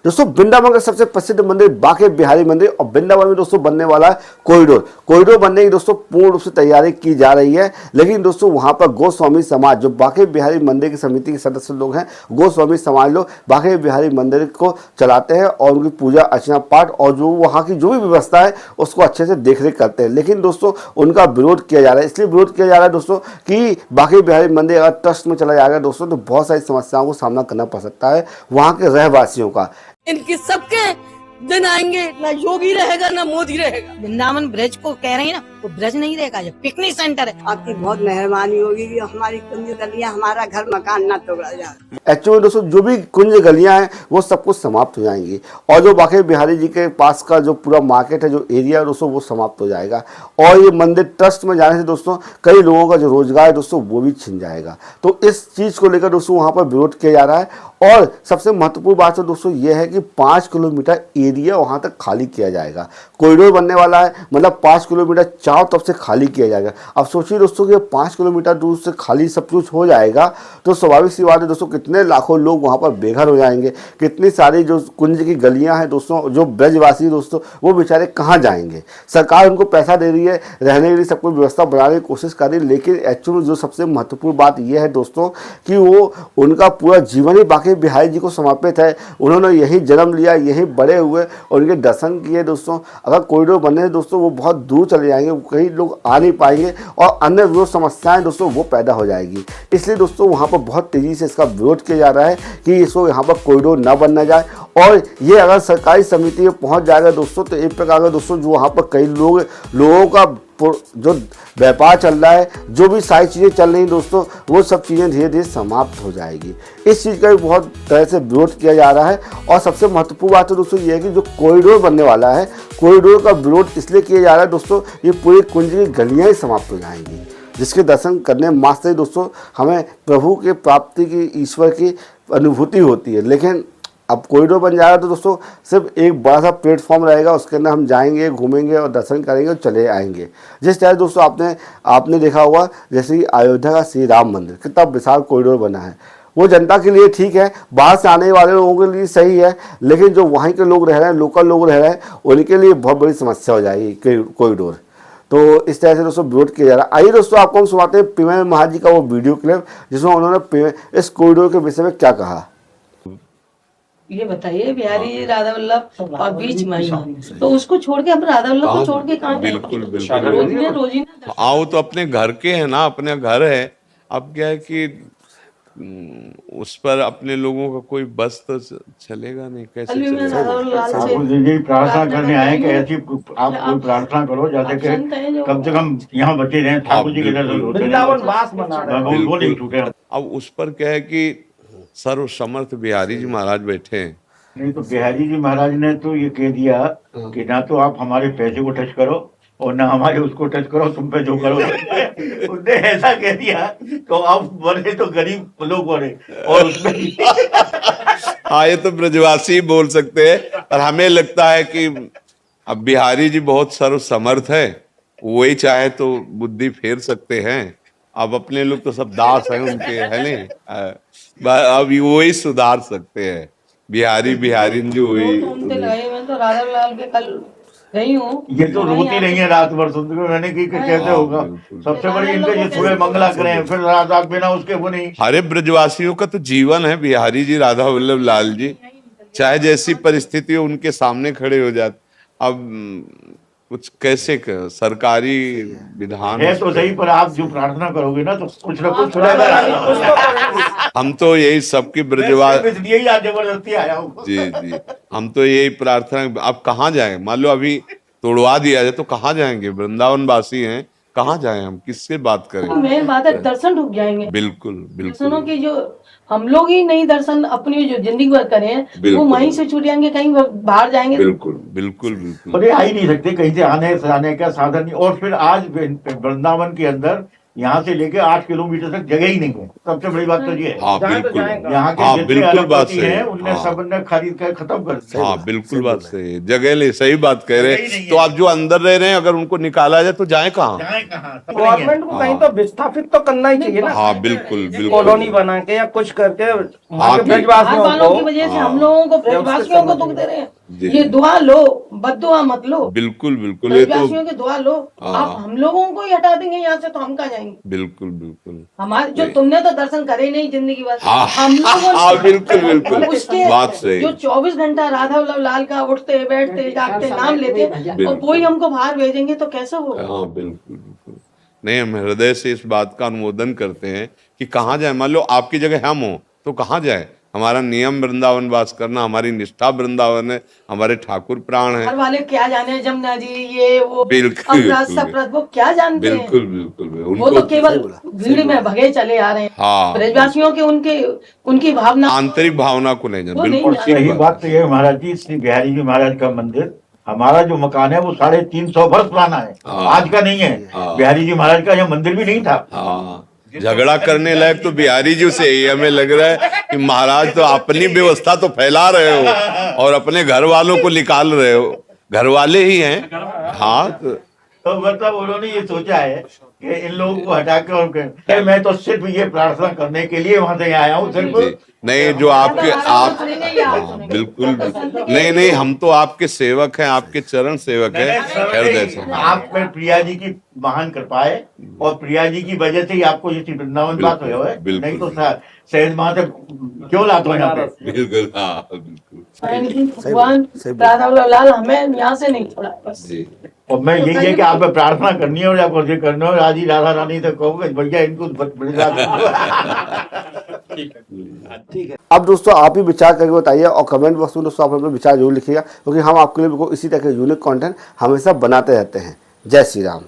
दोस्तों वृंदावन का सबसे प्रसिद्ध मंदिर बांके बिहारी मंदिर, और वृंदावन में दोस्तों बनने वाला है कॉरिडोर बनने की दोस्तों पूर्ण रूप से तैयारी की जा रही है। लेकिन दोस्तों वहां पर गोस्वामी समाज, जो बांके बिहारी मंदिर की समिति के सदस्य लोग हैं, गोस्वामी समाज लोग बांके बिहारी मंदिर को चलाते हैं और उनकी पूजा अर्चना पाठ और जो वहाँ की जो भी व्यवस्था है उसको अच्छे से देख रेख करते हैं। लेकिन दोस्तों उनका विरोध किया जा रहा है। इसलिए विरोध किया जा रहा है दोस्तों कि बांके बिहारी मंदिर अगर ट्रस्ट में चला जाएगा दोस्तों तो बहुत सारी समस्याओं को सामना करना पड़ सकता है वहाँ के रहवासियों का। इनके सबके दिन आएंगे, ना योगी रहेगा ना मोदी रहेगा। वृंदावन ब्रज को कह रहे हैं ना, वो ब्रज नहीं रहेगा, ये पिकनिक सेंटर है। आपकी बहुत मेहरबानी होगी कि हमारी कुंज गलियां, हमारा घर मकान ना तोड़ा जाए। एक्चुअली दोस्तों जो भी कुंज गलियां हैं वो सब कुछ समाप्त हो जाएंगी और जो बांके बिहारी जी के पास का जो पूरा मार्केट है, जो एरिया है दोस्तों, वो समाप्त हो जाएगा। और ये मंदिर ट्रस्ट में जाने से दोस्तों कई लोगों का जो रोजगार है दोस्तों वो भी छिन जाएगा। तो इस चीज़ को लेकर दोस्तों वहाँ पर विरोध किया जा रहा है। और सबसे महत्वपूर्ण बात तो दोस्तों ये है कि 5 किलोमीटर एरिया वहाँ तक खाली किया जाएगा। कॉरिडोर बनने वाला है, मतलब 5 किलोमीटर चारों तरफ से खाली किया जाएगा। अब सोचिए दोस्तों कि 5 किलोमीटर दूर से खाली सब कुछ हो जाएगा तो स्वाभाविक सी बात है दोस्तों कितने लाखों लोग वहाँ पर बेघर हो जाएंगे। कितनी सारी जो कुंज की गलियाँ हैं दोस्तों, जो ब्रजवासी दोस्तों वो बेचारे कहाँ जाएंगे। सरकार उनको पैसा दे रही है, रहने के लिए सब कुछ व्यवस्था बनाने की कोशिश कर रही है, लेकिन एक्चुअली जो सबसे महत्वपूर्ण बात यह है दोस्तों कि वो उनका पूरा जीवन ही बांके बिहारी जी को समर्पित है। उन्होंने यही जन्म लिया, यही बड़े हुए और उनके दर्शन किए दोस्तों। अगर कॉरिडोर बनने से दोस्तों वो बहुत दूर चले जाएंगे, कई लोग आ नहीं पाएंगे और अन्य जो समस्याएं दोस्तों वो पैदा हो जाएगी। इसलिए दोस्तों वहाँ पर बहुत तेज़ी से इसका विरोध किया जा रहा है कि इसको यहाँ पर कॉरिडोर ना बनना जाए। और ये अगर सरकारी समिति में पहुँच जाएगा दोस्तों तो एक प्रकार का दोस्तों जो वहाँ पर कई लोगों का जो व्यापार चल रहा है, जो भी सारी चीज़ें चल रही हैं दोस्तों, वो सब चीज़ें धीरे धीरे समाप्त हो जाएगी। इस चीज़ का भी बहुत तरह से विरोध किया जा रहा है। और सबसे महत्वपूर्ण बात तो दोस्तों ये है कि जो कॉरिडोर बनने वाला है, कॉरिडोर का विरोध इसलिए किया जा रहा है दोस्तों, ये पूरी कुंज की गलियाँ ही समाप्त हो जाएंगी, जिसके दर्शन करने मात्र ही दोस्तों हमें प्रभु के प्राप्ति की, ईश्वर की अनुभूति होती है। लेकिन अब कॉरिडोर बन जाएगा तो दोस्तों सिर्फ एक बड़ा सा प्लेटफॉर्म रहेगा, उसके अंदर हम जाएंगे, घूमेंगे और दर्शन करेंगे और चले आएंगे। जिस तरह दोस्तों आपने देखा होगा जैसे कि अयोध्या का श्री राम मंदिर कितना विशाल कॉरिडोर बना है, वो जनता के लिए ठीक है, बाहर से आने वाले लोगों के लिए सही है, लेकिन जो वहीं के लोग रह रहे हैं, लोकल लोग रह रहे हैं, उनके लिए बहुत बड़ी समस्या हो जाएगी कॉरिडोर। तो इस तरह से दोस्तों विरोध किया जा रहा है। आइए दोस्तों आपको हम सुनाते हैं पीएम महाराज जी का वो वीडियो क्लिप जिसमें उन्होंने इस कॉरिडोर के विषय में क्या कहा। ये बताइए, बिहारी राधा वल्लभ और बीच महिमा, तो उसको छोड़ के हम राधा वल्लभ को छोड़ के कहाँ जाएं? बिल्कुल बिल्कुल रोजीना आओ तो अपने घर के है ना, अपने घर है। अब क्या है कि उस पर अपने लोगों का कोई बस तो चलेगा नहीं, कैसे चलेगा। प्रार्थना करने आए कि ऐसी आप कोई प्रार्थना करो जैसे कि कम से कम यहाँ बचे रहे, ठाकुर जी के दर्शन होते रहे। अब उस पर क्या है कि सर्व समर्थ बिहारी जी महाराज बैठे हैं। नहीं तो बिहारी जी महाराज ने तो ये कह दिया कि ना तो आप हमारे पैसे को टच करो और ना हमारे उसको टच करो, तुम पे जो करो। उसने ऐसा कह दिया तो अब बने तो गरीब लोग बने और उसमें हाँ, ये तो ब्रजवासी बोल सकते हैं, पर हमें लगता है कि अब बिहारी जी बहुत सर्व समर्थ है, वही चाहे तो बुद्धि फेर सकते हैं। अब अपने लोग तो सब दास हैं उनके, है नहीं, अब वही सुधार सकते हैं। बिहारी जो वही। मैं तो राधा लाल के कल गई हूँ। ये तो रोती नहीं है रात भर, सुन के मैंने की कैसे होगा। सबसे बड़ी इनका ये सुबह मंगला करें फिर रात बिना उसके वो नहीं। हरे ब्रजवासियों का तो जीवन है बिहारी जी, राधा वल्लभ लाल जी, चाहे जैसी परिस्थिति हो उनके सामने खड़े हो जाते। अब कुछ कैसे सरकारी विधान है तो सही, पर आप जो प्रार्थना करोगे ना तो कुछ ना कुछ हम तो यही सबकी ब्रजवास यही आज जबरदस्ती आया हूँ। जी, हम तो यही प्रार्थना, अब कहाँ जाए, मान लो अभी तोड़वा दिया जाए तो कहाँ जाएंगे, वृंदावन वासी हैं, कहाँ जाएं हम, किससे बात करें। मेन बात है दर्शन रुक जाएंगे। बिल्कुल दर्शनों की जो हम लोग ही नहीं दर्शन अपनी जो जिंदगी भर करें वो वहीं से छूट जाएंगे, कहीं बाहर जाएंगे। बिल्कुल और ये आ ही नहीं सकते, कहीं से आने का साधन नहीं। और फिर आज वृंदावन के अंदर यहाँ से लेके 8 किलोमीटर तक जगह ही नहीं है। सबसे बड़ी बात तो ये है। हाँ बिल्कुल, यहाँ के हाँ जितने बिल्कुल बात अरबपति सही हैं है। उनने हाँ। सब ने खरीद कर खत्म कर दिया। हाँ बिल्कुल बात सही है, जगह ले, सही बात कह रहे जगह ही नहीं हैं। है। तो आप जो अंदर रह रहे हैं अगर उनको निकाला जाए तो जाए कहाँ? जाए कहाँ? सब नहीं है। गवर्नमेंट को कहीं तो विस्थापित तो करना ही चाहिए ना, हाँ बिल्कुल बिल्कुल। कॉलोनी बना के या कुछ करके वहाँ के कि- बाहर ब्रजवासियों वालों की को। वजह से हाँ। हम लोगों को ब्रजवासियों को दुख दे रहे जी। हैं। ये दुआ लो, बद्दुआ मत लो। बिल्कुल बिल्कुल, ये तो ब्रजवासियों की दुआ लो। हाँ। आप हम लोगों को ही हटा देंगे यहाँ से तो हम कहाँ जाएंगे? बिल्कुल बिल्कुल। हमारे जो तुमने तो दर्शन करे ही नहीं जिंदगी भर, हाँ, हम लोगों हाँ, बिल्कुल, बिल्कुल। उसके बात सही। जो 24 घंटा राधा वल्लभ लाल का उठते बैठते जागते नाम लेते और वही हमको बाहर भेजेंगे तो कैसे होगा? हाँ बिल्कुल बिल्कुल। नहीं, हम हृदय से इस बात का अनुमोदन करते हैं कि कहाँ जाए। मान लो आपकी जगह हम हो तो कहाँ जाए? हमारा नियम वृंदावन वास करना, हमारी निष्ठा वृंदावन है, हमारे ठाकुर प्राण है। घर वाले क्या जाने, जमुना जी ये वो बिल्कुल, अपराध बिल्कुल। सप्रद वो क्या जानते हैं? बिल्कुल बिल्कुल वो तो उनको केवल भीड़ में भगे चले आ रहे हैं। हाँ। ब्रजवासियों के उनकी भावना आंतरिक भावना को नहीं जाना। वो नहीं बिल्कुल जानते। सही ठीक बात तो ये है महाराज जी, श्री बिहारी जी महाराज का मंदिर, हमारा जो मकान है वो 350 वर्ष पुराना है, हाँ। आज का नहीं है। हाँ। बिहारी जी महाराज का यह मंदिर भी नहीं था। हाँ, झगड़ा करने लायक तो बिहारी जी से ही हमें लग रहा है कि महाराज तो अपनी व्यवस्था तो फैला रहे हो और अपने घर वालों को निकाल रहे हो। घर वाले ही हैं। हाँ तो मतलब उन्होंने ये सोचा है कि इन लोगों को हटा के और मैं तो सिर्फ ये प्रार्थना करने के लिए वहां से आया हूँ जी। सिर्फ। नहीं, जो आपके आप सुनेंगे या आप हाँ, सुनेंगे? बिल्कुल नहीं नहीं, हम तो आपके सेवक हैं, आपके चरण सेवक हैं हृदय से। आप में प्रिया जी की महान कृपा है और प्रिया जी की वजह से ही आपको ये वृंदावन बात हुआ है, बिल्कुल। नहीं तो सहज माँ से क्यों लाते हो यहाँ पे? बिल्कुल, हाँ बिल्कुल भगवान राधा वल्लभ लाल हमें यहाँ से नहीं छोड़ा बस। जी। और मैं यही है कि आप प्रार्थना करनी है और आपको ये करना है, राजी राधा रानी से कहोगे भैया इनको अब दोस्तों आप ही विचार करके बताइए और कमेंट बॉक्स में दोस्तों आप अपने विचार जरूर लिखिएगा, क्योंकि हम आपके लिए इसी तरह के यूनिक कंटेंट हमेशा बनाते रहते हैं। जय श्री राम।